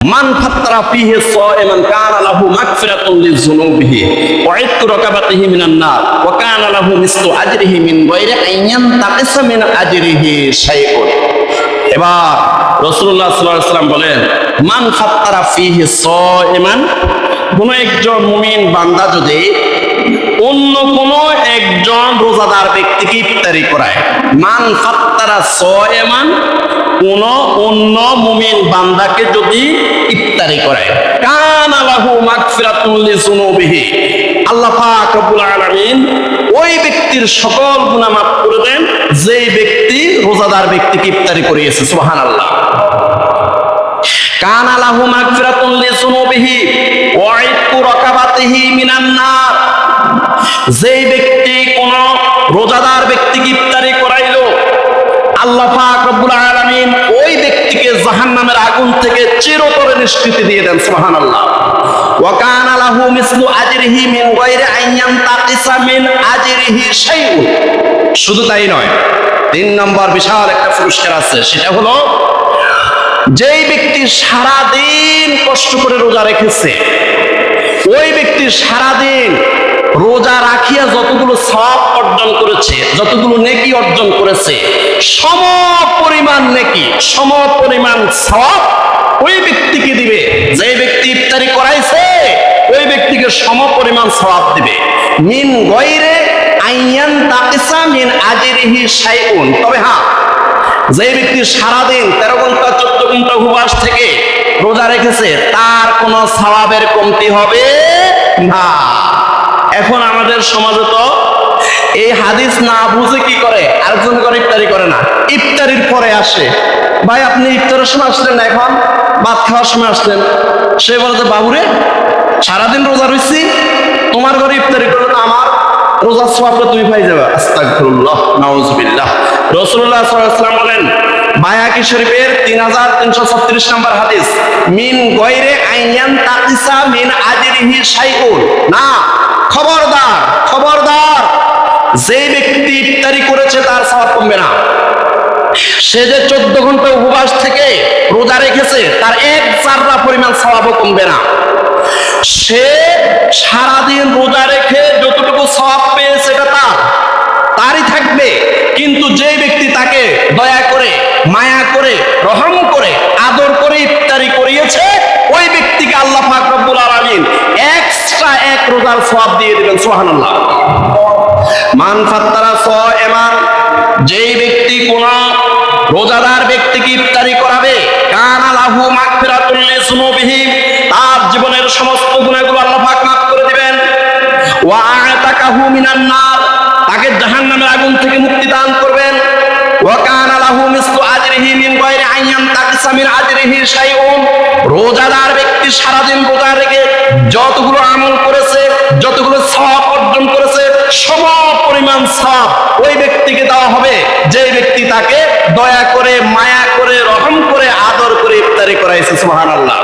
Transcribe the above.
মান ফাত্তারা ফিহি সাইমান কানা লাহু মাগফিরাতুন লিযুনুবিহি ওয়া ইত্তু রাকাবাতিহি মিনান নার ওয়া কানা লাহু মিসলু আজরিহি মিন গায়রি আইয়ান তাকিসা মিন আজরিহি শাইউন। এবার রাসূলুল্লাহ সাল্লাল্লাহু আলাইহি ওয়াসাল্লাম বলেন, মান ফাত্তারা ফিহি সাইমান, কোন একজন মুমিন বান্দা যদি অন্য কোন একজন রোজাদার ব্যক্তিকে ইফতারি করায়, মান ফাত্তারা সাইমান, কোন অন্য মুমিন বান্দাকে যদি ইফতারি করায়, কানা লাহু মাগফিরাতুন লিযুনুবিহি, আল্লাহ পাক রব্বুল আলামিন ওই ব্যক্তির সকল গুনাহ মাফ করে দেন যেই ব্যক্তি রোজাদার ব্যক্তিকে ইফতারি করিয়েছে। সুবহানাল্লাহ। কানা লাহু মাগফিরাতুন লিযুনুবিহি ওয়া ইত্তু রাকাবাতিহি মিনান নার, যেই ব্যক্তি কোন রোজাদার ব্যক্তিকে ইফতারি করাইলো, আল্লাহ পাক রব্বুল আলামিন ওই ব্যক্তিকে জাহান্নামের আগুন থেকে চিরতরে নিষ্কৃতি দিয়ে দেন। সুবহানাল্লাহ। ওয়া কানা লাহু মিসলু আজরিহি মিন গায়রি আইয়ান তাকিসা মিন আজরিহি শাইউন। শুধু তাই নয়, 3 নম্বর বিশাল একটা পুরস্কার আছে, সেটা হলো যেই ব্যক্তি সারা দিন কষ্ট করে রোজা রেখেছে, ওই ব্যক্তি সারা দিন রোজা রাখিয়া যতগুলো সওয়াব অর্জন করেছে, যতগুলো নেকি অর্জন করেছে, সম পরিমাণ নেকি, সম পরিমাণ সওয়াব ওই ব্যক্তিকে দিবে। যে ব্যক্তি ইফতারি করাইছে ওই ব্যক্তিকে সম পরিমাণ সওয়াব দিবে। মিন গায়রি আইয়ান তাকিসা মিন আজরিহি শাইউন। তবে হ্যাঁ, যে ব্যক্তি সারাদিন 13 ঘন্টা 14 ঘন্টা উপবাস থেকে রোজা রেখেছে, তার কোনো সওয়াবের কমতি হবে না। এখন আমাদের সমাজে তো এই হাদিস না বুঝে কি করে, আরেকজন করে ইফতারি করে না, ইফতারির পরে আসে, ভাই আপনি ইফতারের সময় আসলেন না, এখন ভাত খাওয়ার সময় আসলেন। সে বলে যে বাবুরে সারাদিন রোজা রয়েছি, তোমার ঘরে ইফতারি করলে তো আমার রোজার সওয়াবটা তুমি পাই যাবে। আস্তাগফিরুল্লাহ, নাউযুবিল্লাহ। রাসূলুল্লাহ সাল্লাল্লাহু আলাইহি ওয়াসাল্লাম বলেন, বায়াকি শরীফের 3336 নম্বর হাদিস, মিন গায়রি আইয়ান তাকিসা মিন আজরিহি শাইউন। না, খবরদার খবরদার, যে ব্যক্তি ইফতারি করেছে তার সওয়াব কমবে না। সে যে 14 ঘন্টা উপবাস থেকে রোজা রেখেছে, তার এক চাররা পরিমাণ সওয়াবও কমবে না। সে সারাদিন রোজা রেখে যতটুকু সওয়াব পেয়েছে সেটা তারই থাকবে। কিন্তু যে ব্যক্তি তাকে দয়া করে, মায়া করে, রহম করে, আদর করে ইফতারি করিয়েছে, ওই ব্যক্তিকে আল্লাহ পাক রব্বুল আলামিন এক্সট্রা এক রোজার সওয়াব দিয়ে দিবেন। সুবহানাল্লাহ। মান ফাত্তারা সাইমান, যেই ব্যক্তি কোন রোজাদার ব্যক্তিকে ইফতারি করাবে, কানা লাহু মাগফিরাতুন লিযুনুবিহি, তার জীবনের সমস্ত গুনাহগুলো আল্লাহ পাক মাফ করে দিবেন। ওয়া আ'তাকাহু মিনান নার, তাকে জাহান্নামের আগুন থেকে মুক্তি দান করবেন। ওয়া কানা লাহু মিসলু আজরিহি মিন গায়রি আইয়ান তাকিসা মিন আজরিহি শাইউন, রোজাদার ব্যক্তি সারাদিন রোজা রেখে যতগুলো আমল করেছে, যতগুলো সওয়াব অর্জন করেছে, সম পরিমাণ সওয়াব ওই ব্যক্তিকে দেওয়া হবে যে ব্যক্তি তাকে দয়া করে, মায়া করে, রহম করে, আদর করে ইফতারি করাইছে। সুবহানাল্লাহ।